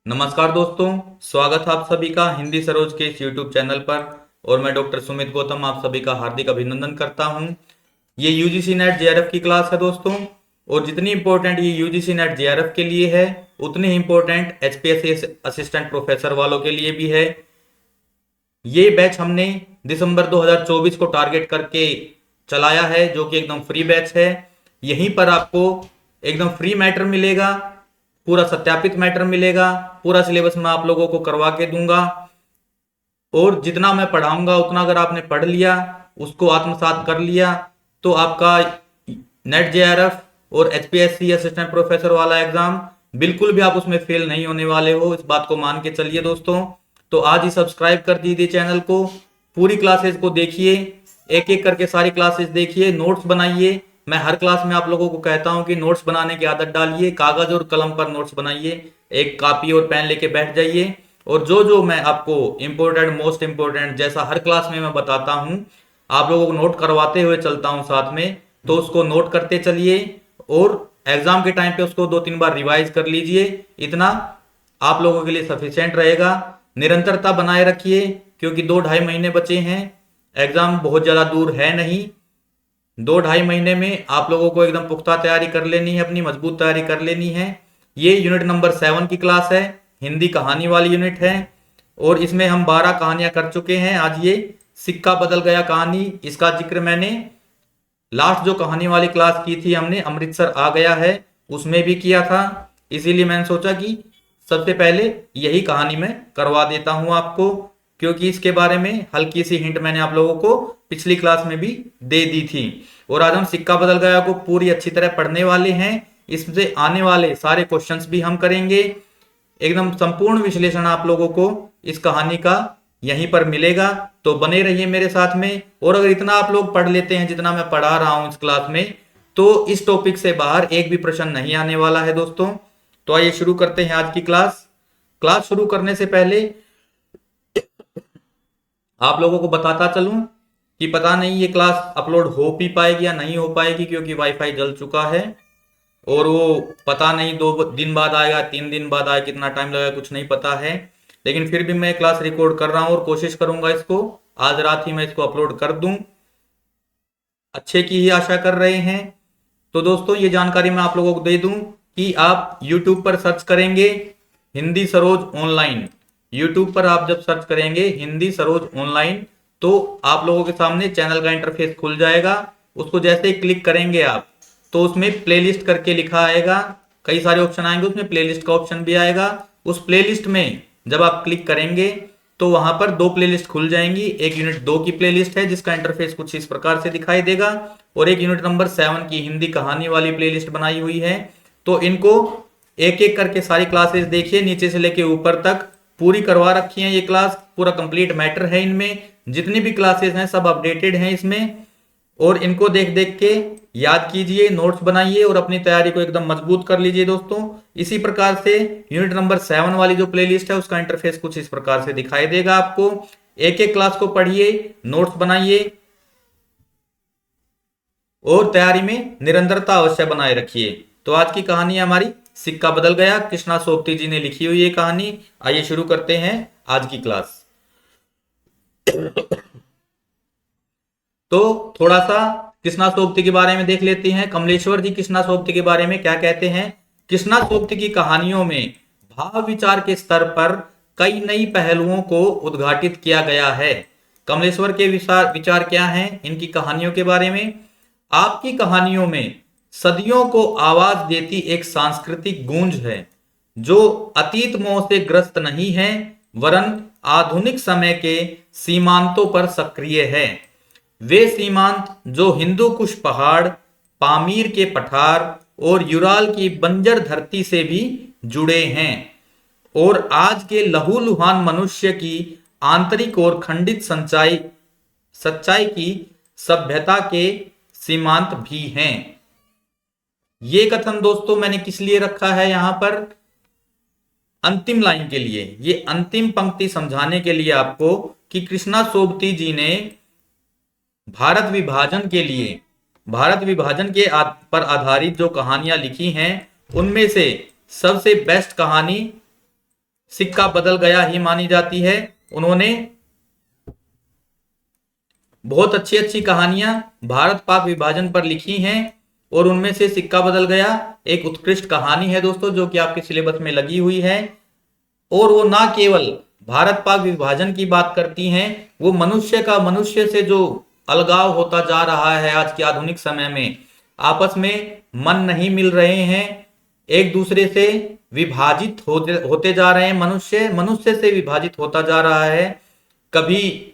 नमस्कार दोस्तों, स्वागत है आप सभी का हिंदी सरोज के इस यूट्यूब चैनल पर। और मैं डॉक्टर सुमित गौतम आप सभी का हार्दिक अभिनंदन करता हूं। ये यूजीसी नेट जेआरएफ की क्लास है दोस्तों। और जितनी इंपॉर्टेंट ये यूजीसी नेट जेआरएफ के लिए है, उतनी ही इंपॉर्टेंट एचपीएससी असिस्टेंट प्रोफेसर वालों के लिए भी है। ये बैच हमने दिसंबर 2024 को टारगेट करके चलाया है, जो कि एकदम फ्री बैच है। यहीं पर आपको एकदम फ्री मैटर मिलेगा, पूरा सत्यापित मैटर मिलेगा। पूरा सिलेबस मैं आप लोगों को करवा के दूंगा। और जितना मैं पढ़ाऊंगा उतना अगर आपने पढ़ लिया, उसको आत्मसात कर लिया, तो आपका नेट जेआरएफ और एचपीएससी असिस्टेंट प्रोफेसर वाला एग्जाम बिल्कुल भी आप उसमें फेल नहीं होने वाले हो। इस बात को मान के चलिए दोस्तों। तो आज ही सब्सक्राइब कर दीजिए चैनल को, पूरी क्लासेस को देखिए, एक एक करके सारी क्लासेस देखिए, नोट्स बनाइए। मैं हर क्लास में आप लोगों को कहता हूं कि नोट्स बनाने की आदत डालिए, कागज और कलम पर नोट्स बनाइए, एक कॉपी और पेन लेके बैठ जाइए। और जो जो मैं आपको इम्पोर्टेंट मोस्ट इम्पोर्टेंट जैसा हर क्लास में मैं बताता हूं, आप लोगों को नोट करवाते हुए चलता हूं साथ में, तो उसको नोट करते चलिए। और एग्जाम के टाइम पे उसको 2-3 बार रिवाइज कर लीजिए। इतना आप लोगों के लिए सफिशिएंट रहेगा। निरंतरता बनाए रखिए, क्योंकि 2-2.5 महीने बचे हैं। एग्जाम बहुत ज्यादा दूर है नहीं। 2-2.5 महीने में आप लोगों को एकदम पुख्ता तैयारी कर लेनी है, अपनी मजबूत तैयारी कर लेनी है। ये यूनिट नंबर 7 की क्लास है, हिंदी कहानी वाली यूनिट है। और इसमें हम 12 कहानियां कर चुके हैं। आज ये सिक्का बदल गया कहानी, इसका जिक्र मैंने लास्ट जो कहानी वाली क्लास की थी हमने अमृतसर आ गया है, उसमें भी किया था। इसीलिए मैंने सोचा कि सबसे पहले यही कहानी मैं करवा देता हूं आपको, क्योंकि इसके बारे में हल्की सी हिंट मैंने आप लोगों को पिछली क्लास में भी दे दी थी। और आज हम सिक्का बदल गया को पूरी अच्छी तरह पढ़ने वाले हैं। इससे आने वाले सारे क्वेश्चंस भी हम करेंगे। एकदम संपूर्ण विश्लेषण आप लोगों को इस कहानी का यहीं पर मिलेगा। तो बने रहिए मेरे साथ में। और अगर इतना आप लोग पढ़ लेते हैं जितना मैं पढ़ा रहा हूं इस क्लास में, तो इस टॉपिक से बाहर एक भी प्रश्न नहीं आने वाला है दोस्तों। तो आइए शुरू करते हैं आज की क्लास। क्लास शुरू करने से पहले आप लोगों को बताता चलूं कि पता नहीं ये क्लास अपलोड हो भी पाएगी या नहीं हो पाएगी, क्योंकि वाईफाई जल चुका है। और वो पता नहीं 2 दिन बाद आएगा, 3 दिन बाद आएगा, कितना टाइम लगेगा कुछ नहीं पता है। लेकिन फिर भी मैं क्लास रिकॉर्ड कर रहा हूं और कोशिश करूंगा इसको आज रात ही मैं इसको अपलोड कर दूं। अच्छे की ही आशा कर रहे हैं। तो दोस्तों ये जानकारी मैं आप लोगों को दे दूं कि आप YouTube पर सर्च करेंगे हिंदी सरोज ऑनलाइन। YouTube पर आप जब सर्च करेंगे हिंदी सरोज ऑनलाइन, तो आप लोगों के सामने चैनल का इंटरफेस खुल जाएगा। उसको जैसे ही क्लिक करेंगे आप, तो उसमें प्लेलिस्ट करके लिखा आएगा। कई सारे ऑप्शन आएंगे, उसमें प्लेलिस्ट का ऑप्शन भी आएगा। उस प्लेलिस्ट में जब आप क्लिक करेंगे, तो वहां पर 2 प्लेलिस्ट खुल जाएंगी। एक यूनिट 2 की प्लेलिस्ट है जिसका इंटरफेस कुछ इस प्रकार से दिखाई देगा, और एक यूनिट नंबर 7 की हिंदी कहानी वाली प्लेलिस्ट बनाई हुई है। तो इनको एक एक करके सारी क्लासेस देखिए, नीचे से लेके ऊपर तक पूरी करवा रखी है। ये क्लास पूरा कंप्लीट मैटर है, इनमें जितनी भी क्लासेस हैं सब अपडेटेड हैं इसमें। और इनको देख देख के याद कीजिए, नोट्स बनाइए और अपनी तैयारी को एकदम मजबूत कर लीजिए दोस्तों। इसी प्रकार से यूनिट नंबर 7 वाली जो प्लेलिस्ट है उसका इंटरफेस कुछ इस प्रकार से दिखाई देगा आपको। एक एक क्लास को पढ़िए, नोट्स बनाइए और तैयारी में निरंतरता अवश्य बनाए रखिए। तो आज की कहानी हमारी सिक्का बदल गया, कृष्णा सोबती जी ने लिखी हुई ये कहानी। आइए शुरू करते हैं आज की क्लास। तो थोड़ा सा कृष्णा सोबती के बारे में देख लेते हैं। कमलेश्वर जी कृष्णा सोबती के बारे में क्या कहते हैं। कृष्णा सोबती की कहानियों में भाव विचार के स्तर पर कई नई पहलुओं को उद्घाटित किया गया है। कमलेश्वर के विचार क्या हैं इनकी कहानियों के बारे में। आपकी कहानियों में सदियों को आवाज देती एक सांस्कृतिक गूंज है, जो अतीत मोह से ग्रस्त नहीं है, वरन आधुनिक समय के सीमांतों पर सक्रिय है। वे सीमांत जो हिंदू कुश पहाड़, पामीर के पठार और यूराल की बंजर धरती से भी जुड़े हैं, और आज के लहूलुहान मनुष्य की आंतरिक और खंडित सच्चाई की सभ्यता के सीमांत भी हैं। ये कथन दोस्तों मैंने किस लिए रखा है यहां पर, अंतिम लाइन के लिए, ये अंतिम पंक्ति समझाने के लिए आपको कि कृष्णा सोबती जी ने भारत विभाजन के पर आधारित जो कहानियां लिखी हैं, उनमें से सबसे बेस्ट कहानी सिक्का बदल गया ही मानी जाती है। उन्होंने बहुत अच्छी अच्छी कहानियां भारत पाक विभाजन पर लिखी हैं और उनमें से सिक्का बदल गया एक उत्कृष्ट कहानी है दोस्तों, जो कि आपके सिलेबस में लगी हुई है। और वो ना केवल भारत पाक विभाजन की बात करती हैं, वो मनुष्य से जो अलगाव होता जा रहा है आज के आधुनिक समय में, आपस में मन नहीं मिल रहे हैं, एक दूसरे से विभाजित होते जा रहे हैं, मनुष्य से विभाजित होता जा रहा है, कभी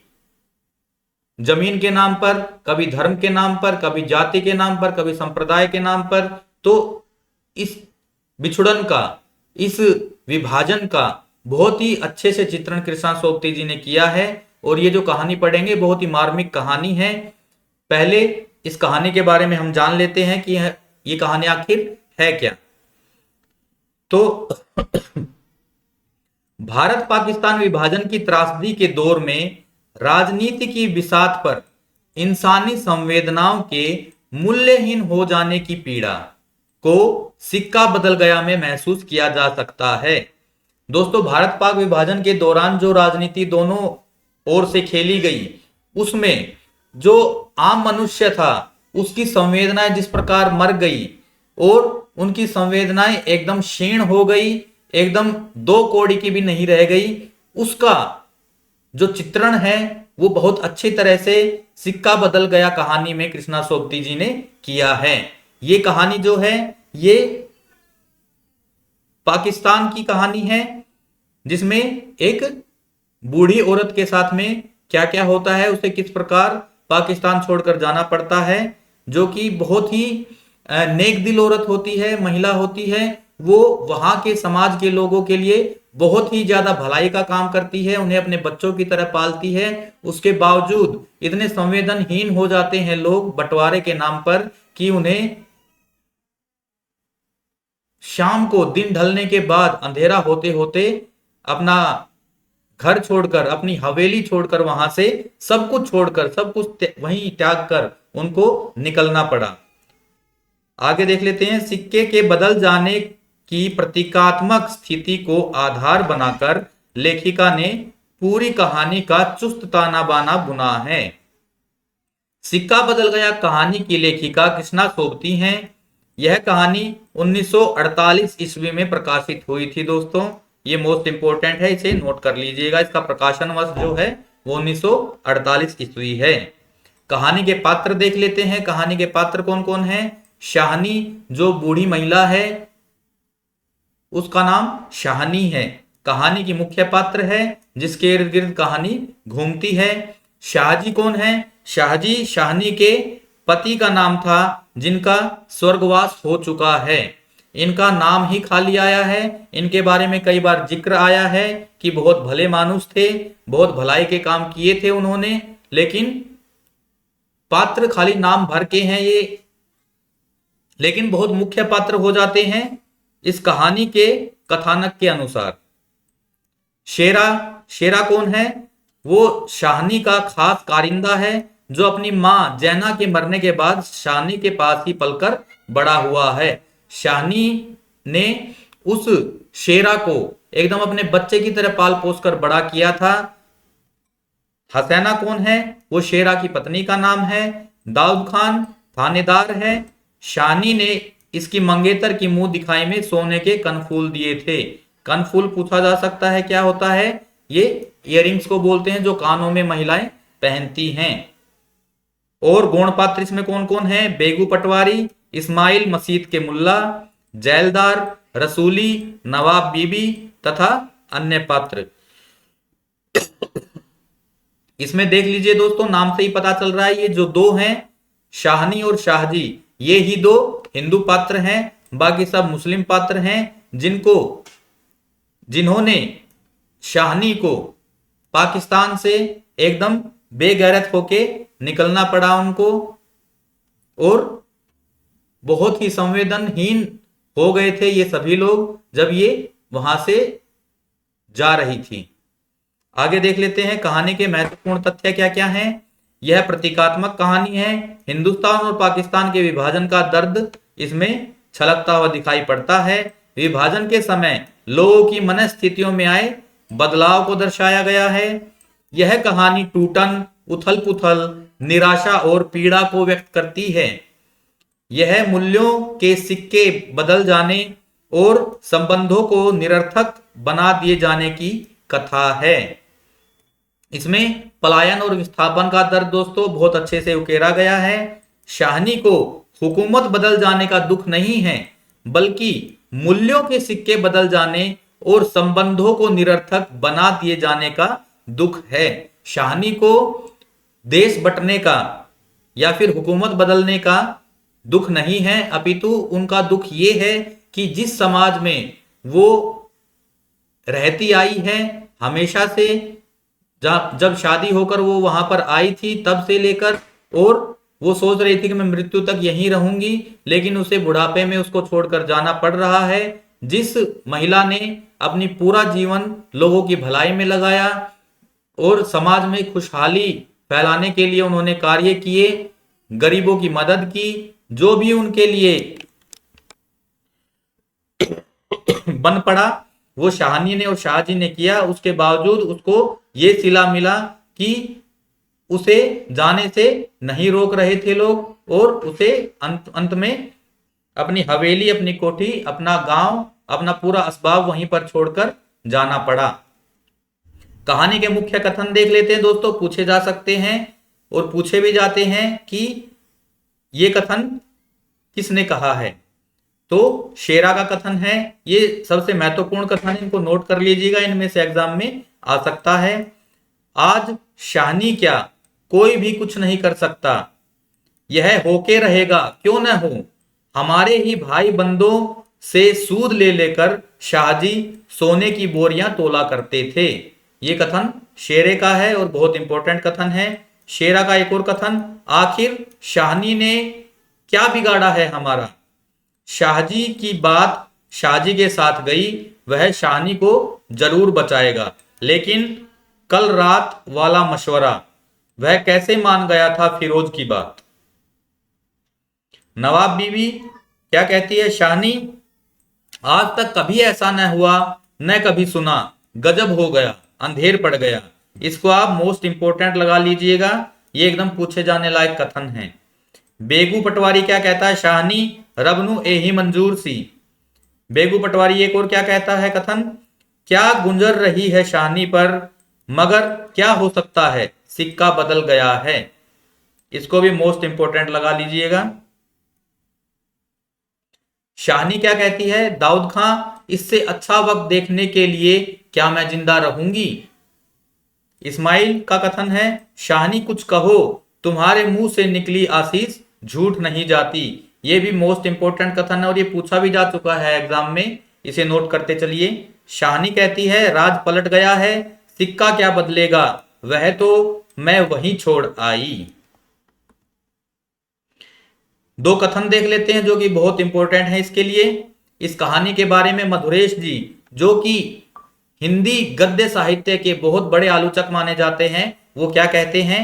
जमीन के नाम पर, कभी धर्म के नाम पर, कभी जाति के नाम पर, कभी संप्रदाय के नाम पर। तो इस बिछुड़न का, इस विभाजन का बहुत ही अच्छे से चित्रण कृष्णा सोबती जी ने किया है। और ये जो कहानी पढ़ेंगे बहुत ही मार्मिक कहानी है। पहले इस कहानी के बारे में हम जान लेते हैं कि ये कहानी आखिर है क्या। तो भारत पाकिस्तान विभाजन की त्रासदी के दौर में राजनीति की बिसात पर इंसानी संवेदनाओं के मूल्यहीन हो जाने की पीड़ा को सिक्का बदल गया में महसूस किया जा सकता है। दोस्तों, भारत पाक विभाजन के दौरान जो राजनीति दोनों ओर से खेली गई, उसमें जो आम मनुष्य था उसकी संवेदनाएं जिस प्रकार मर गई और उनकी संवेदनाएं एकदम क्षीण हो गई, एकदम दो कौड़ी की भी नहीं रह गई, उसका जो चित्रण है वो बहुत अच्छी तरह से सिक्का बदल गया कहानी में कृष्णा सोबती जी ने किया है। ये कहानी जो है ये पाकिस्तान की कहानी है, जिसमें एक बूढ़ी औरत के साथ में क्या क्या होता है, उसे किस प्रकार पाकिस्तान छोड़कर जाना पड़ता है, जो कि बहुत ही नेक दिल औरत होती है, महिला होती है। वो वहां के समाज के लोगों के लिए बहुत ही ज्यादा भलाई का काम करती है, उन्हें अपने बच्चों की तरह पालती है। उसके बावजूद इतने संवेदनहीन हो जाते हैं लोग बंटवारे के नाम पर कि उन्हें शाम को, दिन ढलने के बाद, अंधेरा होते होते अपना घर छोड़कर, अपनी हवेली छोड़कर, वहां से सब कुछ छोड़कर, सब कुछ वहीं त्याग कर उनको निकलना पड़ा। आगे देख लेते हैं। सिक्के के बदल जाने की प्रतीकात्मक स्थिति को आधार बनाकर लेखिका ने पूरी कहानी का चुस्त ताना बाना बुना है। सिक्का बदल गया कहानी की लेखिका कृष्णा सोबती हैं। यह कहानी 1948 ईस्वी में प्रकाशित हुई थी दोस्तों। ये मोस्ट इंपोर्टेंट है, इसे नोट कर लीजिएगा। इसका प्रकाशन वर्ष जो है वो 1948 ईस्वी है। कहानी के पात्र देख लेते हैं। कहानी के पात्र कौन कौन है। शाहनी, जो बूढ़ी महिला है उसका नाम शाहनी है, कहानी की मुख्य पात्र है जिसके इर्द गिर्द कहानी घूमती है। शाहजी कौन है। शाहजी शाहनी के पति का नाम था, जिनका स्वर्गवास हो चुका है। इनका नाम ही खाली आया है, इनके बारे में कई बार जिक्र आया है कि बहुत भले मानुस थे, बहुत भलाई के काम किए थे उन्होंने, लेकिन पात्र खाली नाम भर के हैं ये, लेकिन बहुत मुख्य पात्र हो जाते हैं इस कहानी के कथानक के अनुसार। शेरा, शेरा कौन है। वो शाहनी का खास कारिंदा है, जो अपनी मां जैना के मरने के बाद शाहनी के पास ही पलकर बड़ा हुआ है। शाहनी ने उस शेरा को एकदम अपने बच्चे की तरह पाल पोस कर बड़ा किया था। हसैना कौन है। वो शेरा की पत्नी का नाम है। दाऊद खान थानेदार है। शाहनी ने इसकी मंगेतर की मुंह दिखाई में सोने के कनफूल दिए थे। कनफूल पूछा जा सकता है क्या होता है। ये इयररिंग्स को बोलते हैं जो कानों में महिलाएं पहनती हैं। और गौण पात्र इसमें कौन कौन है। बेगू पटवारी, इस्माइल मसीद के मुल्ला, जैलदार, रसूली, नवाब बीबी तथा अन्य पात्र। इसमें देख लीजिए दोस्तों, नाम से ही पता चल रहा है ये जो दो हैं, शाहनी और शाहजी, ये ही दो हिंदू पात्र हैं। बाकी सब मुस्लिम पात्र हैं, जिन्होंने शाहनी को पाकिस्तान से एकदम बेगैरत होके निकलना पड़ा उनको, और बहुत ही संवेदनहीन हो गए थे ये सभी लोग जब ये वहां से जा रही थी। आगे देख लेते हैं कहानी के महत्वपूर्ण तथ्य क्या क्या हैं। यह प्रतीकात्मक कहानी है। हिंदुस्तान और पाकिस्तान के विभाजन का दर्द इसमें छलकता हुआ दिखाई पड़ता है। विभाजन के समय लोगों की मनस्थितियों में आए बदलाव को दर्शाया गया है। यह कहानी टूटन, उथल पुथल, निराशा और पीड़ा को व्यक्त करती है। यह मूल्यों के सिक्के बदल जाने और संबंधों को निरर्थक बना दिए जाने की कथा है। इसमें पलायन और विस्थापन का दर्द दोस्तों बहुत अच्छे से उकेरा गया है। शाहनी को हुकूमत बदल जाने का दुख नहीं है, बल्कि मूल्यों के सिक्के बदल जाने और संबंधों को निरर्थक बना दिए जाने का दुख है। शाहनी को देश बंटने का या फिर हुकूमत बदलने का दुख नहीं है, अपितु उनका दुख ये है कि जिस समाज में वो रहती आई है हमेशा से, जब शादी होकर वो वहां पर आई थी तब से लेकर, और वो सोच रही थी कि मैं मृत्यु तक यहीं रहूंगी, लेकिन उसे बुढ़ापे में उसको छोड़कर जाना पड़ रहा है। जिस महिला ने अपनी पूरा जीवन लोगों की भलाई में लगाया और समाज में खुशहाली फैलाने के लिए उन्होंने कार्य किए, गरीबों की मदद की, जो भी उनके लिए बन पड़ा वो शाहनी ने और शाहजी ने किया। उसके बावजूद उसको ये सिला मिला कि उसे जाने से नहीं रोक रहे थे लोग, और उसे अंत में अपनी हवेली, अपनी कोठी, अपना गांव, अपना पूरा असबाब वहीं पर छोड़कर जाना पड़ा। कहानी के मुख्य कथन देख लेते हैं दोस्तों। पूछे जा सकते हैं और पूछे भी जाते हैं कि ये कथन किसने कहा है। तो शेरा का कथन है, ये सबसे महत्वपूर्ण कथन है, इनको नोट कर लीजिएगा, इनमें से एग्जाम में आ सकता है। आज शाहनी क्या, कोई भी कुछ नहीं कर सकता, यह होके रहेगा क्यों न हो। हमारे ही भाई बंदों से सूद ले लेकर शाहजी सोने की बोरियां तोला करते थे। ये कथन शेरे का है और बहुत इंपॉर्टेंट कथन है। शेरा का एक और कथन, आखिर शाहनी ने क्या बिगाड़ा है हमारा। शाहजी की बात शाहजी के साथ गई, वह शाहनी को जरूर बचाएगा, लेकिन कल रात वाला मशवरा वह कैसे मान गया था फिरोज की बात। नवाब बीवी क्या कहती है, शाहनी आज तक कभी ऐसा न हुआ, न कभी सुना, गजब हो गया, अंधेर पड़ गया। इसको आप मोस्ट इंपोर्टेंट लगा लीजिएगा, ये एकदम पूछे जाने लायक कथन है। बेगू पटवारी क्या कहता है, शाहनी रबनु एही मंजूर सी। बेगू पटवारी एक और क्या कहता है कथन, क्या गुंजर रही है शाहनी पर, मगर क्या हो सकता है सिक्का बदल गया है। इसको भी मोस्ट इंपोर्टेंट लगा लीजिएगा। शाहनी क्या कहती है, दाऊद खां इससे अच्छा वक्त देखने के लिए क्या मैं जिंदा रहूंगी। इस्माइल का कथन है, शाहनी कुछ कहो, तुम्हारे मुंह से निकली आशीष झूठ नहीं जाती। ये भी मोस्ट इंपोर्टेंट कथन है और ये पूछा भी जा चुका है एग्जाम में, इसे नोट करते चलिए। शाहनी कहती है, राज पलट गया है, सिक्का क्या बदलेगा, वह तो मैं वहीं छोड़ आई। दो कथन देख लेते हैं जो कि बहुत इंपॉर्टेंट है इसके लिए। इस कहानी के बारे में मधुरेश जी, जो कि हिंदी गद्य साहित्य के बहुत बड़े आलोचक माने जाते हैं, वो क्या कहते हैं,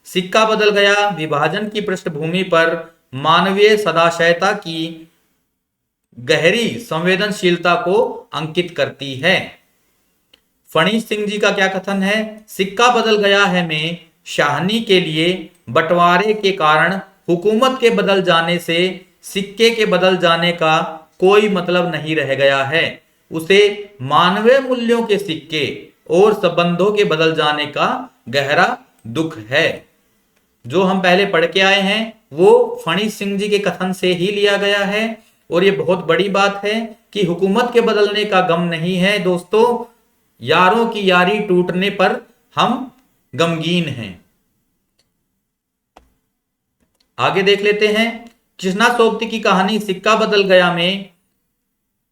सिक्का बदल गया विभाजन की पृष्ठभूमि पर मानवीय सदाशयता की गहरी संवेदनशीलता को अंकित करती है। फणीश सिंह जी का क्या कथन है, सिक्का बदल गया है में शाहनी के लिए बंटवारे के कारण हुकूमत के बदल जाने से सिक्के के बदल जाने का कोई मतलब नहीं रह गया है। उसे मानवीय मूल्यों के सिक्के और संबंधों के बदल जाने का गहरा दुख है। जो हम पहले पढ़ के आए हैं वो फणीश सिंह जी के कथन से ही लिया गया है, और ये बहुत बड़ी बात है कि हुकूमत के बदलने का गम नहीं है दोस्तों, यारों की यारी टूटने पर हम गमगीन हैं। आगे देख लेते हैं। कृष्णा सोबती की कहानी सिक्का बदल गया में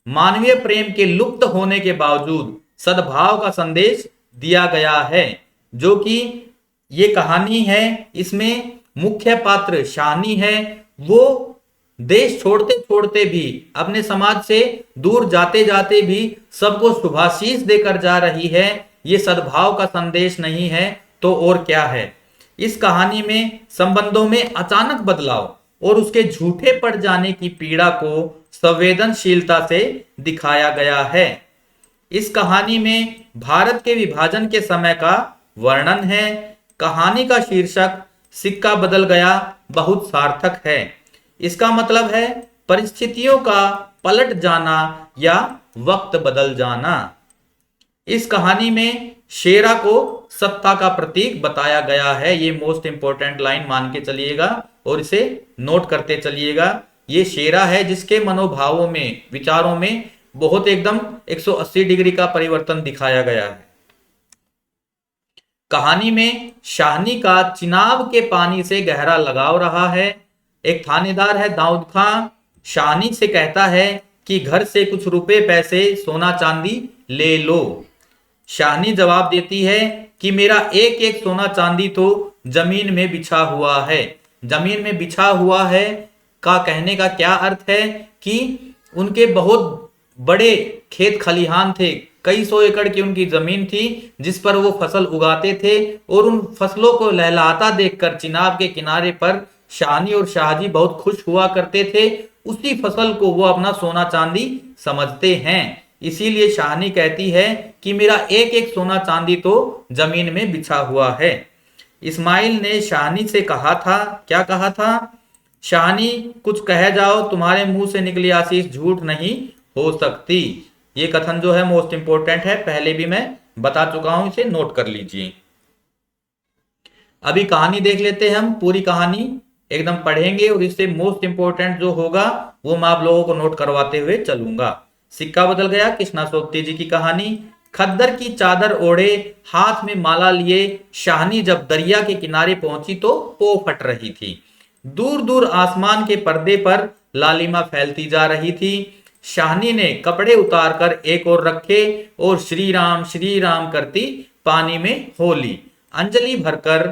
मानवीय प्रेम के लुप्त होने के बावजूद सद्भाव का संदेश दिया गया है। जो कि ये कहानी है, इसमें मुख्य पात्र शाहनी है, वो देश छोड़ते छोड़ते भी, अपने समाज से दूर जाते जाते भी सबको शुभाशीष देकर जा रही है। ये सद्भाव का संदेश नहीं है तो और क्या है। इस कहानी में संबंधों में अचानक बदलाव और उसके झूठे पड़ जाने की पीड़ा को संवेदनशीलता से दिखाया गया है। इस कहानी में भारत के विभाजन के समय का वर्णन है। कहानी का शीर्षक सिक्का बदल गया बहुत सार्थक है। इसका मतलब है परिस्थितियों का पलट जाना या वक्त बदल जाना। इस कहानी में शेरा को सत्ता का प्रतीक बताया गया है। ये मोस्ट इंपोर्टेंट लाइन मान के चलिएगा और इसे नोट करते चलिएगा। ये शेरा है जिसके मनोभावों में, विचारों में बहुत एकदम 180 डिग्री का परिवर्तन दिखाया गया है। कहानी में शाहनी का चिनाब के पानी से गहरा लगाव रहा है। एक थानेदार है दाऊद खां, शाहनी से कहता है कि घर से कुछ रुपए पैसे सोना चांदी ले लो। शाहनी जवाब देती है कि मेरा एक एक सोना चांदी तो जमीन में बिछा हुआ है। जमीन में बिछा हुआ है का कहने का क्या अर्थ है कि उनके बहुत बड़े खेत खलिहान थे, कई सौ एकड़ की उनकी जमीन थी जिस पर वो फसल उगाते थे और उन फसलों को लहलहाता देखकर चिनाब के किनारे पर शाहनी और शाहजी बहुत खुश हुआ करते थे। उसी फसल को वो अपना सोना चांदी समझते हैं। इसीलिए शाहनी कहती है कि मेरा एक एक सोना चांदी तो जमीन में बिछा हुआ है। इस्माइल ने शाहनी से कहा था, क्या कहा था? शाहनी कुछ कह जाओ, तुम्हारे मुंह से निकली आशीष झूठ नहीं हो सकती। ये कथन जो है मोस्ट इंपोर्टेंट है, पहले भी मैं बता चुका हूं, इसे नोट कर लीजिए। अभी कहानी देख लेते हैं, हम पूरी कहानी एकदम पढ़ेंगे और इससे मोस्ट इंपोर्टेंट जो होगा वो मैं आप लोगों को नोट करवाते हुए चलूंगा। सिक्का बदल गया कृष्णा सोबती जी की कहानी। खद्दर की चादर ओढ़े, हाथ में माला लिए शाहनी जब दरिया के किनारे पहुंची तो पो फट रही थी। दूर दूर आसमान के पर्दे पर लालिमा फैलती जा रही थी। शाहनी ने कपड़े उतारकर एक ओर रखे और श्री राम करती पानी में हो ली। अंजलि भरकर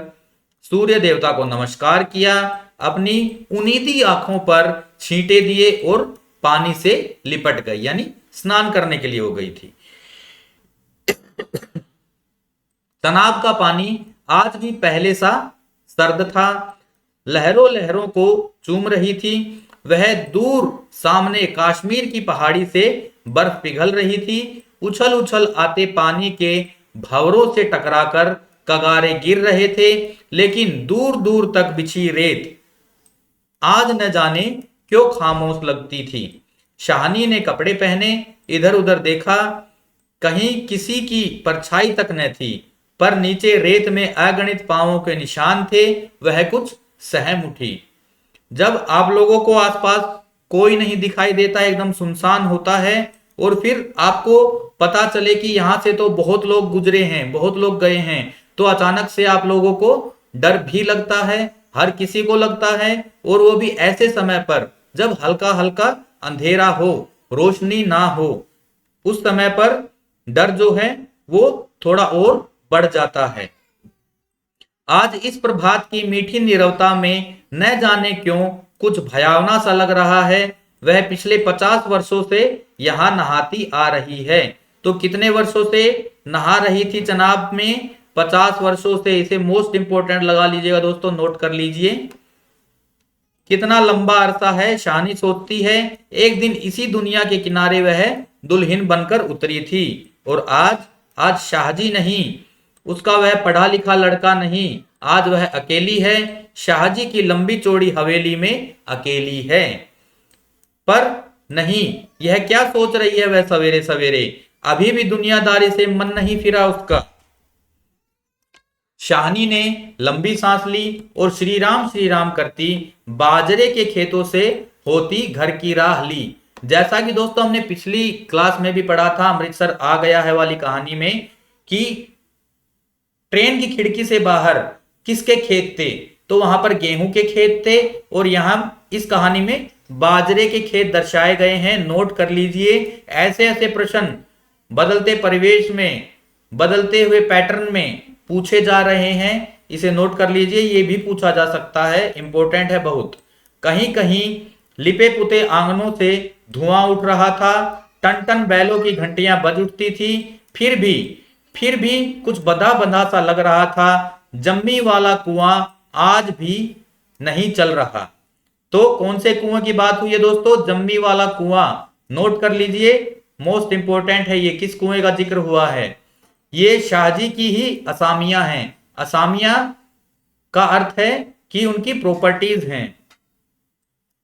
सूर्य देवता को नमस्कार किया, अपनी उनीदी आंखों पर छींटे दिए और पानी से लिपट गई, यानी स्नान करने के लिए हो गई थी। तनाब का पानी आज भी पहले सा सर्द था, लहरों लहरों को चूम रही थी। वह दूर सामने कश्मीर की पहाड़ी से बर्फ पिघल रही थी। उछल उछल आते पानी के भंवरों से टकराकर कगारे गिर रहे थे, लेकिन दूर दूर तक बिछी रेत आज न जाने क्यों खामोश लगती थी। शाहनी ने कपड़े पहने, इधर उधर देखा, कहीं किसी की परछाई तक न थी, पर नीचे रेत में अगणित पांवों के निशान थे। वह कुछ सहम उठी। जब आप लोगों को आसपास कोई नहीं दिखाई देता, एकदम सुनसान होता है, और फिर आपको पता चले कि यहां से तो बहुत लोग गुजरे हैं, बहुत लोग गए हैं, तो अचानक से आप लोगों को डर भी लगता है, हर किसी को लगता है। और वो भी ऐसे समय पर जब हल्का हल्का अंधेरा हो, रोशनी ना हो, उस समय पर डर जो है वो थोड़ा और बढ़ जाता है। आज इस प्रभात की मीठी नीरवता में न जाने क्यों कुछ भयावना सा लग रहा है। वह पिछले 50 वर्षों से यहां नहाती आ रही है। तो कितने वर्षों से नहा रही थी जनाब में? 50 वर्षों से। इसे मोस्ट इंपोर्टेंट लगा लीजिएगा दोस्तों, नोट कर लीजिए कितना लंबा अरसा है। शाहनी सोचती है एक दिन इसी दुनिया के किनारे वह दुल्हन बनकर उतरी थी, और आज शाहजी नहीं, उसका वह पढ़ा लिखा लड़का नहीं, आज वह अकेली है, शाहजी की लंबी चौड़ी हवेली में अकेली है। पर नहीं, यह क्या सोच रही है वह सवेरे सवेरे? अभी भी दुनियादारी से मन नहीं फिरा उसका। शाहनी ने लंबी सांस ली और श्री राम करती बाजरे के खेतों से होती घर की राह ली। जैसा कि दोस्तों हमने पिछली क्लास में भी पढ़ा था, अमृतसर आ गया है वाली कहानी में, कि ट्रेन की खिड़की से बाहर किसके खेत थे? तो वहां पर गेहूं के खेत थे, और यहां इस कहानी में बाजरे के खेत दर्शाए गए हैं। नोट कर लीजिए, ऐसे ऐसे प्रश्न बदलते परिवेश में, बदलते हुए पैटर्न में पूछे जा रहे हैं। इसे नोट कर लीजिए, ये भी पूछा जा सकता है, इंपॉर्टेंट है बहुत। कहीं कहीं लिपे पुते आंगनों से धुआं उठ रहा था, टन टन बैलों की घंटियां बज उठती थी। फिर भी कुछ बंधा बंधा सा लग रहा था। जम्मी वाला कुआं आज भी नहीं चल रहा। तो कौन से कुएं की बात हुई है दोस्तों? जम्मी वाला कुआं। नोट कर लीजिए, मोस्ट इंपोर्टेंट है, ये किस कुएं का जिक्र हुआ है? ये शाहजी की ही असामियां हैं। असामियां का अर्थ है कि उनकी प्रॉपर्टीज हैं।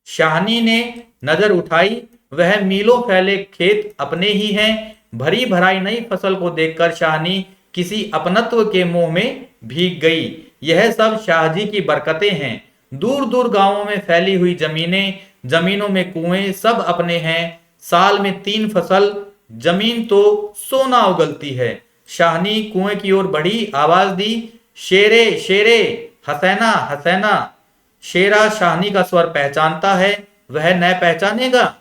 शाहनी ने नजर उठाई, वह मीलों फैले खेत अपने ही हैं। भरी भराई नई फसल को देखकर शाहनी किसी अपनत्व के मोह में भीग गई। यह सब शाहजी की बरकतें हैं। दूर दूर गांवों में फैली हुई जमीनें, जमीनों में कुएं, सब अपने हैं। साल में 3 फसल, जमीन तो सोना उगलती है। शाहनी कुएं की ओर बढ़ी, आवाज दी, शेरे शेरे, हसैना हसैना। शेरा शाहनी का स्वर पहचानता है, वह न पहचानेगा?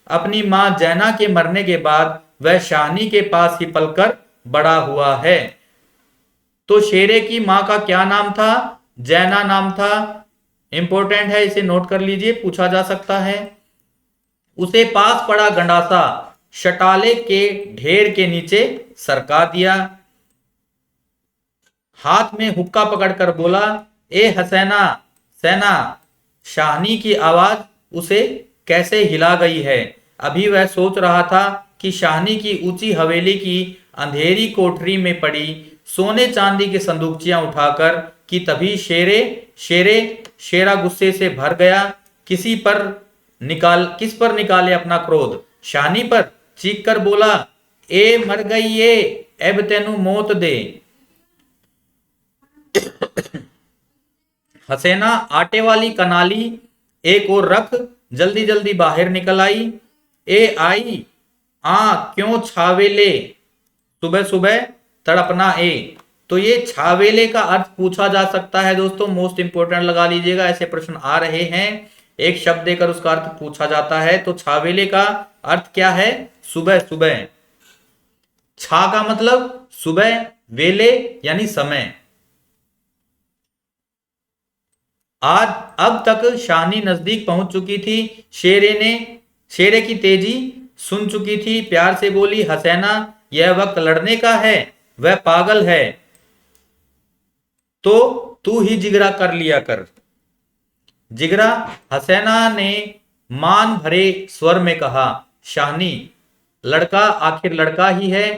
अपनी मां जैना के मरने के बाद वह शाहनी के पास ही पलकर बड़ा हुआ है। तो शेरे की मां का क्या नाम था? जैना नाम था। इंपॉर्टेंट है, इसे नोट कर लीजिए, पूछा जा सकता है। उसे पास पड़ा गंडासा शटाले के ढेर के नीचे सरका दिया। हाथ में हुक्का पकड़कर बोला, ए हसैना सेना। शाहनी की आवाज उसे कैसे हिला गई है। अभी वह सोच रहा था कि शाहनी की ऊंची हवेली की अंधेरी कोठरी में पड़ी सोने चांदी की संदूकचियां उठाकर कि तभी शेरे शेरे शेरा गुस्से से भर गया। किस पर निकाले अपना क्रोध? शाहनी पर। चीख कर बोला, ए मर गई ये, अब तेनू मौत दे। हसैना आटे वाली कनाली एक और रख जल्दी जल्दी बाहर निकल आई। ए आई क्यों छावेले, सुबह सुबह तड़पना ए। तो ये छावेले का अर्थ पूछा जा सकता है दोस्तों, मोस्ट इंपोर्टेंट लगा लीजिएगा, ऐसे प्रश्न आ रहे हैं। एक शब्द देकर उसका अर्थ पूछा जाता है। तो छावेले का अर्थ क्या है? सुबह सुबह। छा का मतलब सुबह, वेले यानी समय। आज अब तक शाहनी नजदीक पहुंच चुकी थी। शेरे की तेजी सुन चुकी थी। प्यार से बोली, हसैना यह वक्त लड़ने का है, वह पागल है तो तू ही जिगरा कर लिया कर। जिगरा? हसैना ने मान भरे स्वर में कहा। शाहनी, लड़का आखिर लड़का ही है।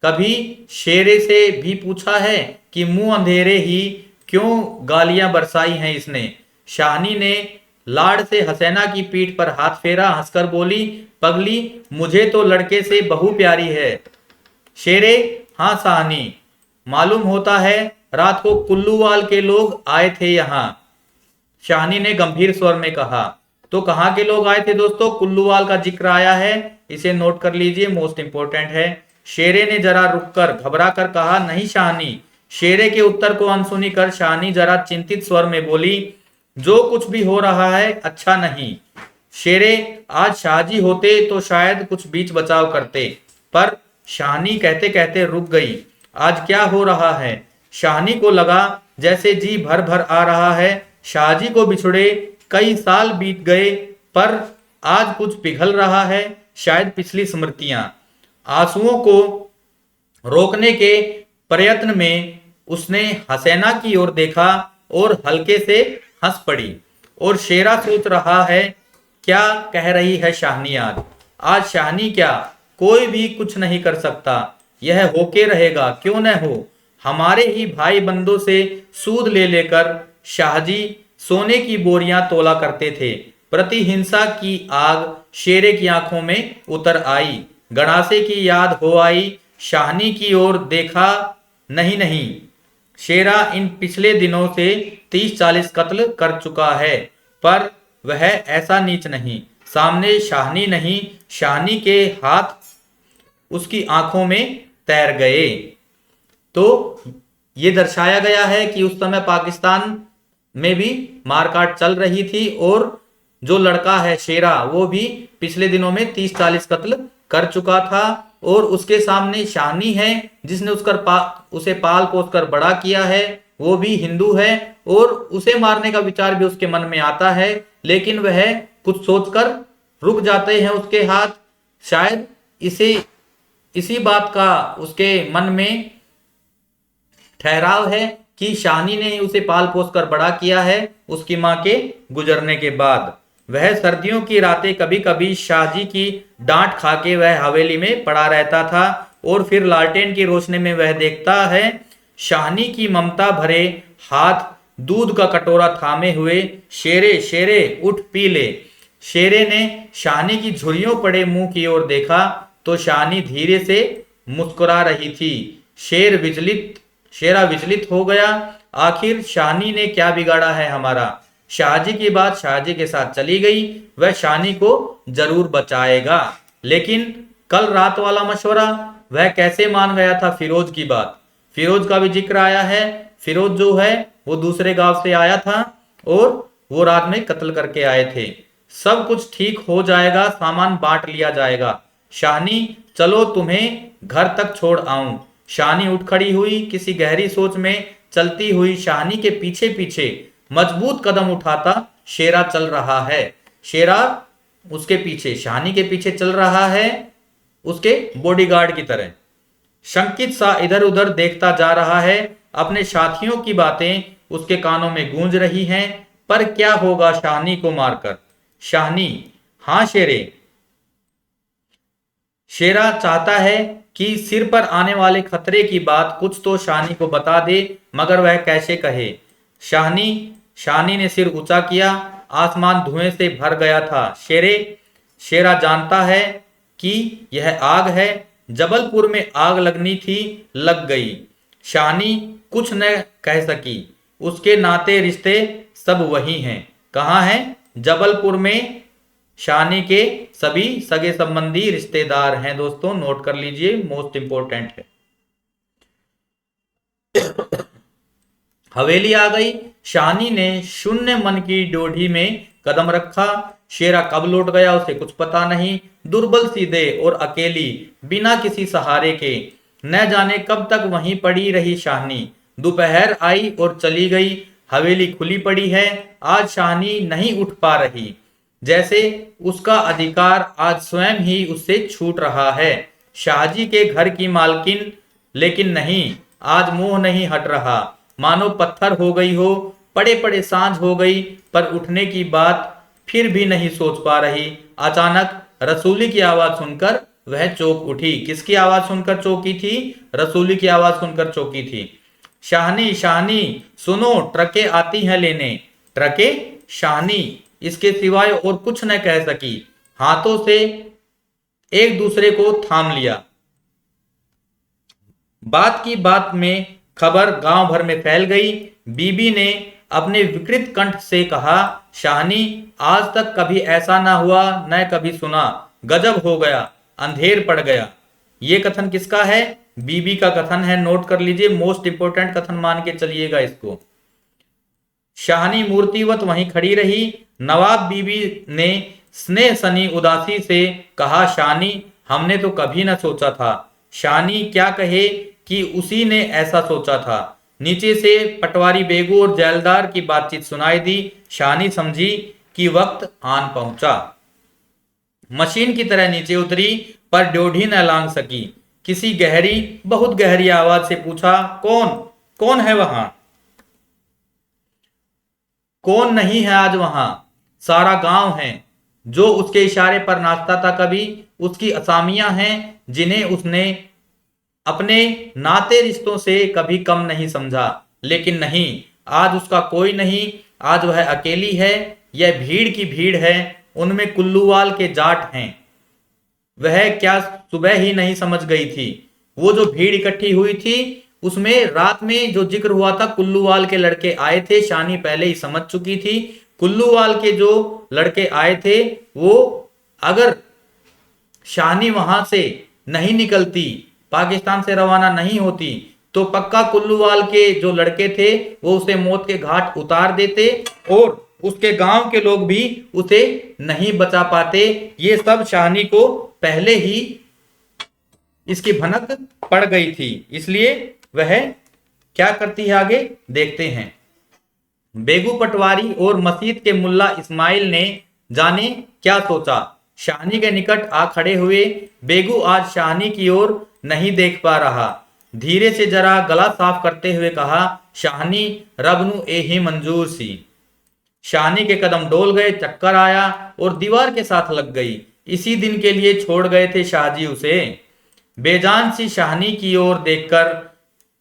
कभी शेरे से भी पूछा है कि मुंह अंधेरे ही क्यों गालियां बरसाई हैं इसने? शाहनी ने लाड़ से हसैना की पीठ पर हाथ फेरा, हंसकर बोली, पगली मुझे तो लड़के से बहू प्यारी है। शेरे, हाँ शाहनी, मालूम होता है रात को कुल्लूवाल के लोग आए थे यहाँ। शाहनी ने गंभीर स्वर में कहा। तो कहाँ के लोग आए थे दोस्तों? कुल्लूवाल का जिक्र आया है, इसे नोट कर लीजिए, मोस्ट इंपोर्टेंट है। शेरे ने जरा रुककर घबरा कर कहा, नहीं शाहनी। शेरे के उत्तर को अनसुनी कर शाहनी जरा चिंतित स्वर में बोली, जो कुछ भी हो रहा है अच्छा नहीं। शेरे, आज शाहजी होते तो शायद कुछ बीच बचाव करते। पर शाहनी कहते कहते रुक गई। आज क्या हो रहा है? शाहनी को लगा जैसे जी भर भर आ रहा है। शाहजी को बिछुड़े कई साल बीत गए, पर आज कुछ पिघल रहा है, शायद पिछली स्मृतियां। आंसुओं को रोकने के प्रयत्न में उसने हसैना की ओर देखा और हल्के से हंस पड़ी। और शेरा सोच रहा है, क्या कह रही है शाहनी आज? आज शाहनी क्या, कोई भी कुछ नहीं कर सकता। यह होके रहेगा, क्यों न हो। हमारे ही भाई बंदों से सूद ले लेकर शाहजी सोने की बोरियां तोला करते थे। प्रतिहिंसा की आग शेरे की आंखों में उतर आई। गणासे की याद हो आई। शाहनी की ओर देखा, नहीं नहीं, शेरा इन पिछले दिनों से 30-40 कत्ल कर चुका है, पर वह ऐसा नीच नहीं। सामने शाहनी नहीं, शाहनी के हाथ उसकी आंखों में तैर गए। तो ये दर्शाया गया है कि उस समय पाकिस्तान में भी मारकाट चल रही थी और जो लड़का है शेरा वो भी पिछले दिनों में 30-40 कत्ल कर चुका था। और उसके सामने शाहनी है जिसने उसे पाल पोस कर बड़ा किया है, वो भी हिंदू है और उसे मारने का विचार भी उसके मन में आता है, लेकिन वह कुछ सोचकर रुक जाते हैं उसके हाथ। शायद इसी बात का उसके मन में ठहराव है कि शाहनी ने उसे पाल पोस कर बड़ा किया है उसकी मां के गुजरने के बाद। वह सर्दियों की रातें कभी कभी शाहजी की डांट खा के वह हवेली में पड़ा रहता था और फिर लालटेन की रोशनी में वह देखता है शाहनी की ममता भरे हाथ दूध का कटोरा थामे हुए। शेरे शेरे उठ पी ले। शेरे ने शाहनी की झुर्रियों पड़े मुंह की ओर देखा तो शाहनी धीरे से मुस्कुरा रही थी। शेरा विचलित हो गया। आखिर शाहनी ने क्या बिगाड़ा है हमारा। शाहजी की बात शाहजी के साथ चली गई। वह शाहनी को जरूर बचाएगा। लेकिन कल रात वाला मशवरा वह कैसे मान गया था फिरोज की बात। फिरोज का भी जिक्र आया है। फिरोज जो है वो दूसरे गांव से आया था और वो रात में कत्ल करके आए थे। सब कुछ ठीक हो जाएगा, सामान बांट लिया जाएगा। शाहनी चलो तुम्हें घर तक छोड़ आऊं। शाहनी उठ खड़ी हुई। किसी गहरी सोच में चलती हुई शाहनी के पीछे पीछे मजबूत कदम उठाता शेरा चल रहा है। शेरा उसके पीछे शाहनी के पीछे चल रहा है, उसके बॉडीगार्ड की तरह। शंकित सा इधर उधर देखता जा रहा है। अपने साथियों की बातें उसके कानों में गूंज रही हैं। पर क्या होगा शाहनी को मारकर। शाहनी, हाँ शेरे। शेरा चाहता है कि सिर पर आने वाले खतरे की बात कुछ तो शाहनी को बता दे, मगर वह कैसे कहे। शाहनी ने सिर ऊंचा किया। आसमान धुएं से भर गया था। शेरा जानता है कि यह आग है। जबलपुर में आग लगनी थी, लग गई। शाहनी कुछ न कह सकी। उसके नाते रिश्ते सब वही हैं। कहाँ हैं? जबलपुर में शाहनी के सभी सगे संबंधी रिश्तेदार हैं। दोस्तों नोट कर लीजिए, मोस्ट इंपोर्टेंट है। हवेली आ गई। शाहनी ने शून्य मन की ड्योढ़ी में कदम रखा। शेरा कब लौट गया उसे कुछ पता नहीं। दुर्बल सीधे और अकेली, बिना किसी सहारे के, न जाने कब तक वहीं पड़ी रही शाहनी। दोपहर आई और चली गई। हवेली खुली पड़ी है। आज शाहनी नहीं उठ पा रही, जैसे उसका अधिकार आज स्वयं ही उससे छूट रहा है। शाहजी के घर की मालकिन, लेकिन नहीं, आज मोह नहीं हट रहा। मानो पत्थर हो गई हो। पड़े पड़े सांझ हो गई, पर उठने की बात फिर भी नहीं सोच पा रही। अचानक रसूली की आवाज सुनकर वह चौंक उठी। किसकी आवाज सुनकर चौंकी थी? रसूली की आवाज सुनकर चौंकी थी। शाहनी, शाहनी सुनो, ट्रकें आती हैं लेने। ट्रकें? शाहनी इसके सिवाय और कुछ न कह सकी। हाथों से एक दूसरे को थाम लिया। बात की बात में खबर गांव भर में फैल गई। बीबी ने अपने विकृत कंठ से कहा, शाहनी आज तक कभी ऐसा ना हुआ, न कभी सुना। गजब हो गया, अंधेर पड़ गया। ये कथन किसका है? बीबी का कथन है। नोट कर लीजिए, मोस्ट इंपोर्टेंट कथन मान के चलिएगा इसको। शाहनी मूर्तिवत वहीं खड़ी रही। नवाब बीबी ने स्नेह सनी उदासी से कहा, शाहनी हमने तो कभी ना सोचा था। शाहनी क्या कहे कि उसी ने ऐसा सोचा था। नीचे से पटवारी बेगू और जैलदार की बातचीत सुनाई दी। शाहनी समझी कि वक्त आन पहुंचा। मशीन की तरह नीचे उतरी, पर ड्योढ़ी न लांग सकी। किसी गहरी, बहुत गहरी आवाज से पूछा, कौन कौन है वहां? कौन नहीं है आज वहां? सारा गांव है जो उसके इशारे पर नाचता था। कभी उसकी असामियां हैं जिन्हें उसने अपने नाते रिश्तों से कभी कम नहीं समझा। लेकिन नहीं, आज उसका कोई नहीं। आज वह अकेली है। यह भीड़ की भीड़ है। उनमें कुल्लूवाल के जाट हैं। वह क्या सुबह ही नहीं समझ गई थी? वो जो भीड़ इकट्ठी हुई थी उसमें रात में जो जिक्र हुआ था, कुल्लूवाल के लड़के आए थे। शानी पहले ही समझ चुकी थी। कुल्लूवाल के जो लड़के आए थे, वो अगर शानी वहां से नहीं निकलती, पाकिस्तान से रवाना नहीं होती, तो पक्का कुल्लूवाल के जो लड़के थे वो उसे मौत के घाट उतार देते और उसके गांव के लोग भी उसे नहीं बचा पाते। ये सब शाहनी को पहले ही इसकी भनक पड़ गई थी। इसलिए वह क्या करती है आगे देखते हैं। बेगू पटवारी और मस्जिद के मुल्ला इस्माइल ने जाने क्या सोचा, शाहनी के निकट आ खड़े हुए। बेगू आज शाहनी की ओर नहीं देख पा रहा। धीरे से जरा गला साफ करते हुए कहा, शाहनी रब नू एही मंजूर सी। शाहनी के कदम डोल गए, चक्कर आया और दीवार के साथ लग गई। इसी दिन के लिए छोड़ गए थे शाहजी उसे। बेजान सी शाहनी की ओर देखकर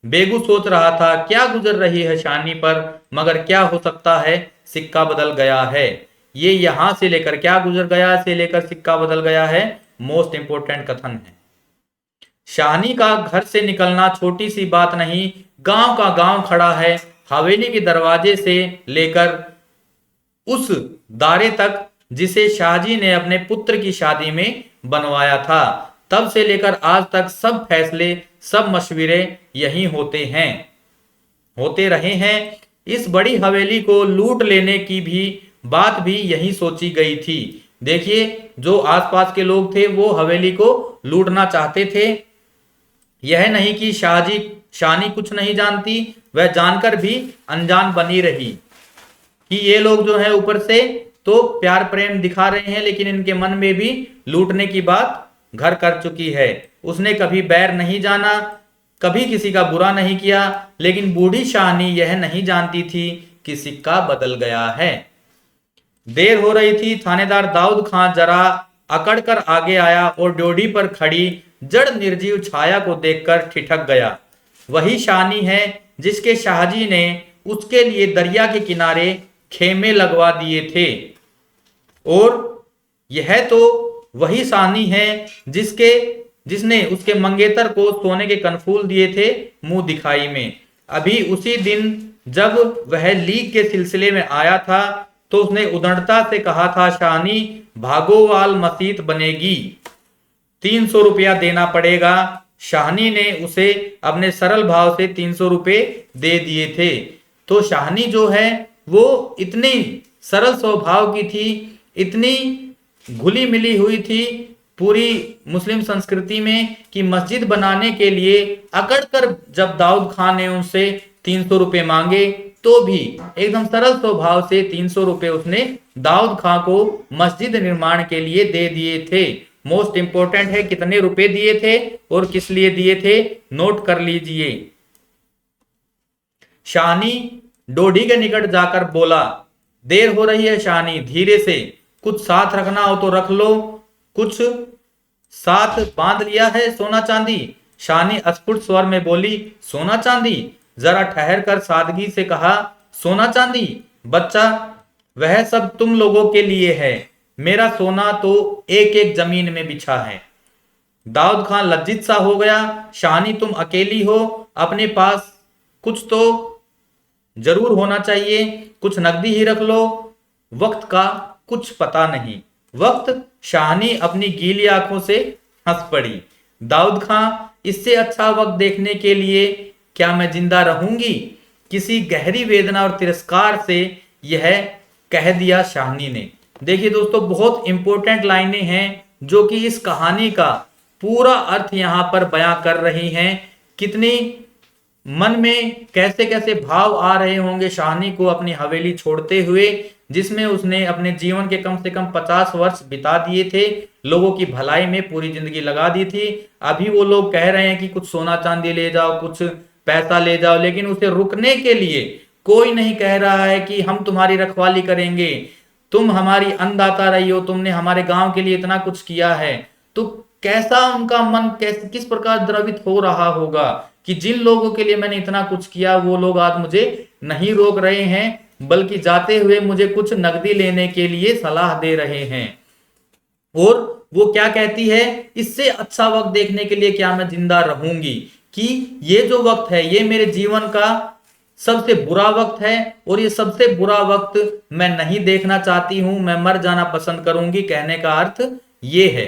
बेगू सोच रहा था, क्या गुजर रही है शाहनी पर, मगर क्या हो सकता है, सिक्का बदल गया है। ये यहां से लेकर क्या गुजर गया से लेकर सिक्का बदल गया है, मोस्ट इंपोर्टेंट कथन है। शाहनी का घर से निकलना छोटी सी बात नहीं, गांव का गांव खड़ा है। हवेली के दरवाजे से लेकर उस दारे तक जिसे शाहजी ने अपने पुत्र की शादी में बनवाया था, तब से लेकर आज तक सब फैसले, सब मशवरे यही होते रहे हैं। इस बड़ी हवेली को लूट लेने की भी बात भी यही सोची गई थी। देखिए, जो आसपास के लोग थे वो हवेली को लूटना चाहते थे। यह नहीं कि शानी कुछ नहीं जानती, वह जानकर भी अनजान बनी रही कि ये लोग जो है ऊपर से तो प्यार प्रेम दिखा रहे हैं, लेकिन इनके मन में भी लूटने की बात घर कर चुकी है। उसने कभी बैर नहीं जाना, कभी किसी का बुरा नहीं किया, लेकिन बूढ़ी शाहनी यह नहीं जानती थी कि सिक्का बदल गया है। देर हो रही थी। थानेदार दाऊद खां जरा अकड़ कर आगे आया और ड्योढ़ी पर खड़ी जड़ निर्जीव छाया को देखकर ठिठक गया। वही शाहनी है जिसके शाहजी ने उसके लिए दरिया के किनारे खेमे लगवा दिए थे, और यह तो वही शाहनी है जिसने उसके मंगेतर को सोने के कनफूल दिए थे मुंह दिखाई में। अभी उसी दिन जब वह लीग के सिलसिले में आया था तो उसने उदंडता से कहा था, शाहनी भागोवाल मसीत बनेगी, 300 रुपया देना पड़ेगा। शाहनी ने उसे अपने सरल भाव से 300 रुपये दे दिए थे। तो शाहनी जो है वो इतनी सरल स्वभाव की थी, इतनी घुली मिली हुई थी पूरी मुस्लिम संस्कृति में कि मस्जिद बनाने के लिए अकड़ कर जब दाऊद खान ने उनसे 300 रुपये मांगे तो भी एकदम सरल स्वभाव से 300 रुपये उसने दाऊद खान को मस्जिद निर्माण के लिए दे दिए थे। मोस्ट इंपोर्टेंट है कितने रुपए दिए थे और किस लिए दिए थे, नोट कर लीजिए। शाहनी डोडी के निकट जाकर बोला, देर हो रही है शाहनी, धीरे से, कुछ साथ रखना हो तो रख लो। कुछ साथ बांध लिया है सोना चांदी? शाहनी अस्फुट स्वर में बोली, सोना चांदी? जरा ठहर कर सादगी से कहा, सोना चांदी बच्चा, वह सब तुम लोगों के लिए है, मेरा सोना तो एक एक जमीन में बिछा है। दाऊद खान लज्जित सा हो गया। शाहनी तुम अकेली हो, अपने पास कुछ तो जरूर होना चाहिए, कुछ नकदी ही रख लो, वक्त का कुछ पता नहीं। वक्त? शाहनी अपनी गीली आंखों से हंस पड़ी। दाऊद खां, इससे अच्छा वक्त देखने के लिए क्या मैं जिंदा रहूंगी? किसी गहरी वेदना और तिरस्कार से यह कह दिया शाहनी ने। देखिए दोस्तों, बहुत इंपॉर्टेंट लाइनें हैं जो कि इस कहानी का पूरा अर्थ यहां पर बयां कर रही हैं। कितनी मन में कैसे कैसे भाव आ रहे होंगे शाहनी को अपनी हवेली छोड़ते हुए, जिसमें उसने अपने जीवन के कम से कम 50 वर्ष बिता दिए थे, लोगों की भलाई में पूरी जिंदगी लगा दी थी। अभी वो लोग कह रहे हैं कि कुछ सोना चांदी ले जाओ, कुछ पैसा ले जाओ, लेकिन उसे रुकने के लिए कोई नहीं कह रहा है कि हम तुम्हारी रखवाली करेंगे, तुम हमारी अन्नदाता रही हो, तुमने हमारे गांव के लिए इतना कुछ किया है। तो कैसा उनका मन किस प्रकार द्रवित हो रहा होगा कि जिन लोगों के लिए मैंने इतना कुछ किया वो लोग आज मुझे नहीं रोक रहे हैं, बल्कि जाते हुए मुझे कुछ नकदी लेने के लिए सलाह दे रहे हैं। और वो क्या कहती है, इससे अच्छा वक्त देखने के लिए क्या मैं जिंदा रहूंगी? कि ये जो वक्त है ये मेरे जीवन का सबसे बुरा वक्त है, और ये सबसे बुरा वक्त मैं नहीं देखना चाहती हूं, मैं मर जाना पसंद करूंगी। कहने का अर्थ ये है।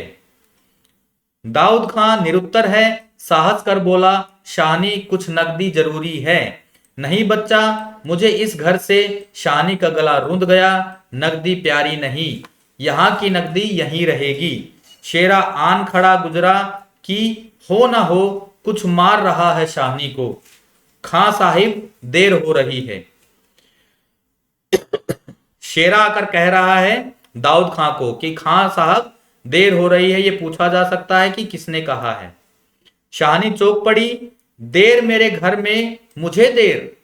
दाऊद खान निरुत्तर है, साहस कर बोला, शाहनी कुछ नकदी जरूरी है। नहीं बच्चा, मुझे इस घर से, शाहनी का गला रुंध गया, नकदी प्यारी नहीं, यहां की नकदी यहीं रहेगी। शेरा आन खड़ा गुजरा कि हो ना हो कुछ मार रहा है शाहनी को। खां साहिब देर हो रही है। शेरा आकर कह रहा है दाऊद खां को कि खां साहब देर हो रही है। ये पूछा जा सकता है कि किसने कहा है। शाहनी चौंक पड़ी। देर मेरे घर में, मुझे देर?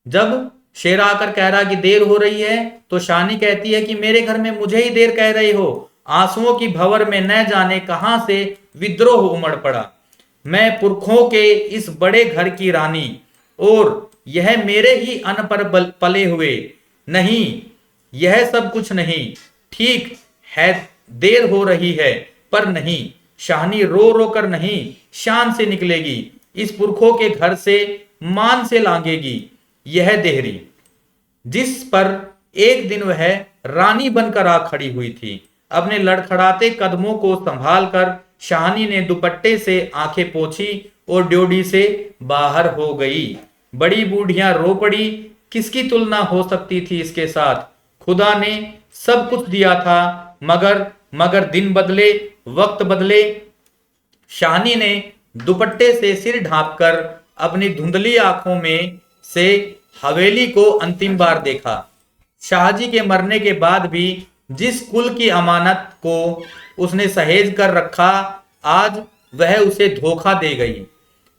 जब शेरा आकर कह रहा कि देर हो रही है, तो शाहनी कहती है कि मेरे घर में मुझे ही देर कह रहे हो, आंसुओं की भंवर में न जाने कहां से विद्रोह उमड़ पड़ा। मैं पुरखों के इस बड़े घर की रानी, और यह मेरे ही अन्न पर पले हुए। नहीं, यह सब कुछ नहीं, ठीक है देर हो रही है, पर नहीं, शाहनी रो रो कर नहीं, शान से निकलेगी, इस पुरखों के घर से मान से लांघेगी यह देहरी, जिस पर एक दिन वह रानी बनकर आ खड़ी हुई थी। अपने लड़खड़ाते कदमों को संभालकर शाहनी ने दुपट्टे से आंखें पोंछी और ड्योढ़ी से बाहर हो गई। बड़ी बूढ़ियां रो पड़ी, किसकी तुलना हो सकती थी इसके साथ। खुदा ने सब कुछ दिया था, मगर दिन बदले, वक्त बदले। शाहनी ने दुपट्टे से सिर ढांपकर अपनी धुंधली आंखों में से हवेली को अंतिम बार देखा। शाहजी के मरने के बाद भी जिस कुल की अमानत को उसने सहेज कर रखा, आज वह उसे धोखा दे गई।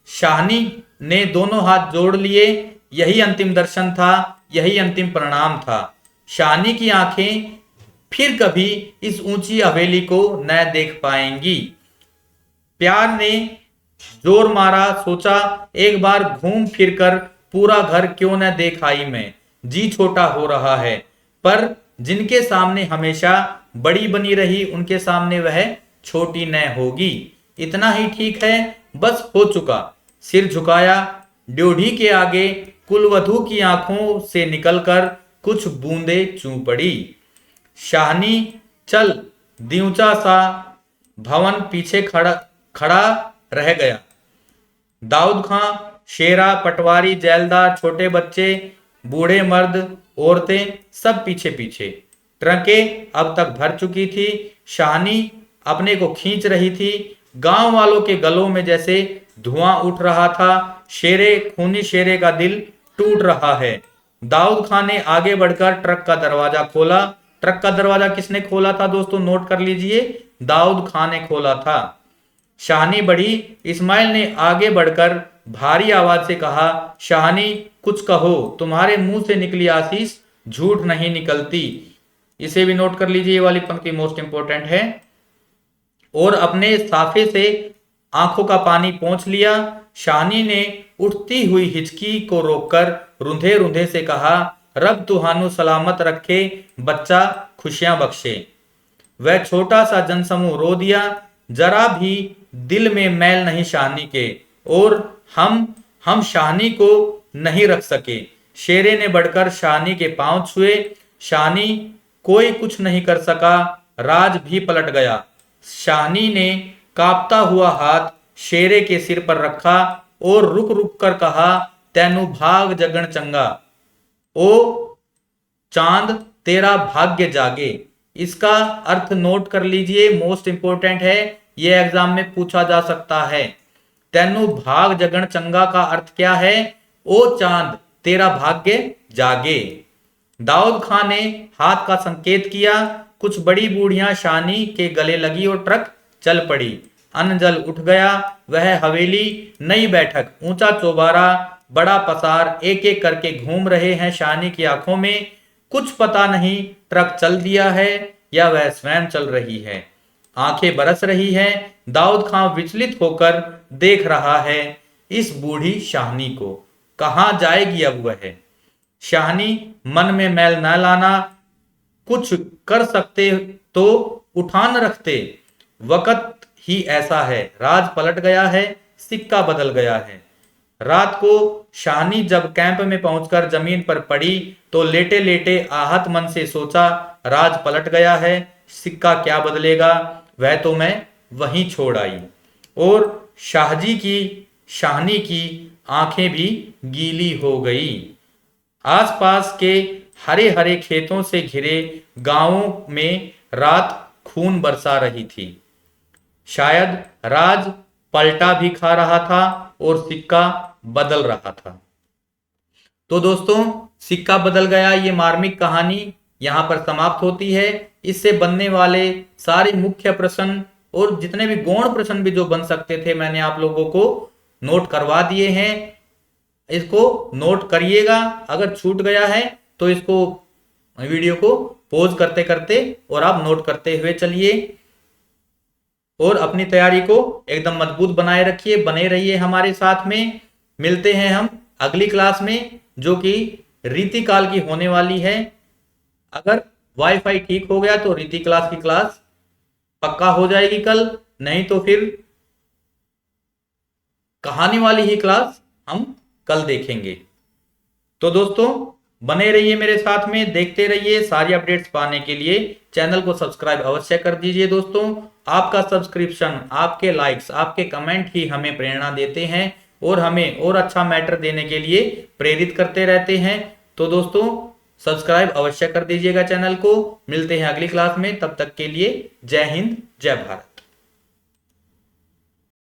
शाहनी ने दोनों हाथ जोड़ लिए, यही अंतिम दर्शन था, यही अंतिम प्रणाम था। शाहनी की आंखें फिर कभी इस ऊंची हवेली को न देख पाएंगी। प्यार ने जोर मारा, सोचा एक बार घूम फिर कर पूरा घर क्यों न देख आई मैं, जी छोटा हो रहा है। पर जिनके सामने हमेशा बड़ी बनी रही, उनके सामने वह छोटी न होगी। इतना ही ठीक है, बस हो चुका। सिर झुकाया, ड्योढ़ी के आगे कुलवधू की आंखों से निकलकर कुछ बूंदे चू पड़ी। शाहनी चल दिऊचा सा भवन पीछे खड़ा रह गया। दाऊद खां, शेरा, पटवारी, जैलदार, छोटे बच्चे, बूढ़े मर्द, औरतें सब पीछे पीछे। ट्रकें अब तक भर चुकी थी। शाहनी अपने को खींच रही थी। गांव वालों के गलों में जैसे धुआं उठ रहा था। खूनी शेरे का दिल टूट रहा है। दाऊद खान ने आगे बढ़कर ट्रक का दरवाजा खोला। ट्रक का दरवाजा किसने खोला था दोस्तों, नोट कर लीजिए, दाऊद खान ने खोला था। शाहनी बढ़ी। इस्माइल ने आगे बढ़कर भारी आवाज से कहा, शाहनी कुछ कहो, तुम्हारे मुंह से निकली आशीष झूठ नहीं निकलती। इसे भी नोट कर लीजिए, ये वाली पंक्ति मोस्ट इंपोर्टेंट है। और अपने साफे से आंखों का पानी पोंछ लिया। शाहनी ने उठती हुई हिचकी को रोककर रुंधे रुंधे से कहा, रब तुहानु सलामत रखे, बच्चा खुशियां बख्शे। वह छोटा सा जनसमूह रो दिया। जरा भी दिल में मैल नहीं शाहनी के, और हम शाहनी को नहीं रख सके। शेरे ने बढ़कर शाहनी के पांव छुए। शाहनी कोई कुछ नहीं कर सका। राज भी पलट गया। शाहनी ने कांपता हुआ हाथ शेरे के सिर पर रखा और रुक रुक कर कहा, तैनू भाग जगन चंगा, ओ चांद तेरा भाग्य जागे। इसका अर्थ नोट कर लीजिए, मोस्ट इंपोर्टेंट है, यह एग्जाम में पूछा जा सकता है। तैनू भाग जगन चंगा का अर्थ क्या है? ओ चांद तेरा भाग्य जागे। दाऊद खान ने हाथ का संकेत किया। कुछ बड़ी बूढ़ियां शाहनी के गले लगी और ट्रक चल पड़ी। अन्न जल उठ गया। वह हवेली, नई बैठक, ऊंचा चौबारा, बड़ा पसार एक एक करके घूम रहे हैं शाहनी की आंखों में। कुछ पता नहीं ट्रक चल दिया है या वह स्वयं चल रही है। आंखें बरस रही हैं। दाऊद खान विचलित होकर देख रहा है इस बूढ़ी शाहनी को। कहां जाएगी अब वह? शाहनी मन में मैल न लाना, कुछ कर सकते तो उठान रखते। वक्त ही ऐसा है, राज पलट गया है, सिक्का बदल गया है। रात को शाहनी जब कैंप में पहुंचकर जमीन पर पड़ी तो लेटे लेटे आहत मन से सोचा, राज पलट गया है, सिक्का क्या बदलेगा, वह तो मैं वहीं छोड़ आई। और शाहनी की आंखें भी गीली हो गई। आसपास के हरे हरे खेतों से घिरे गांवों में रात खून बरसा रही थी। शायद राज पलटा भी खा रहा था और सिक्का बदल रहा था। तो दोस्तों, सिक्का बदल गया, ये मार्मिक कहानी यहां पर समाप्त होती है। इससे बनने वाले सारे मुख्य प्रश्न और जितने भी गौण प्रश्न भी जो बन सकते थे, मैंने आप लोगों को नोट करवा दिए हैं। इसको नोट करिएगा। अगर छूट गया है तो इसको वीडियो को पॉज करते करते और आप नोट करते हुए चलिए और अपनी तैयारी को एकदम मजबूत बनाए रखिए। बने रहिए हमारे साथ में। मिलते हैं हम अगली क्लास में, जो कि रीतिकाल की होने वाली है। अगर वाईफाई ठीक हो गया तो रीति क्लास की क्लास पक्का हो जाएगी कल, नहीं तो फिर कहानी वाली ही क्लास हम कल देखेंगे। तो दोस्तों बने रहिए मेरे साथ में, देखते रहिए। सारी अपडेट्स पाने के लिए चैनल को सब्सक्राइब अवश्य कर दीजिए दोस्तों। आपका सब्सक्रिप्शन, आपके लाइक्स, आपके कमेंट ही हमें प्रेरणा देते हैं और हमें और अच्छा मैटर देने के लिए प्रेरित करते रहते हैं। तो दोस्तों सब्सक्राइब अवश्य कर दीजिएगा चैनल को। मिलते हैं अगली क्लास में, तब तक के लिए जय हिंद, जय भारत।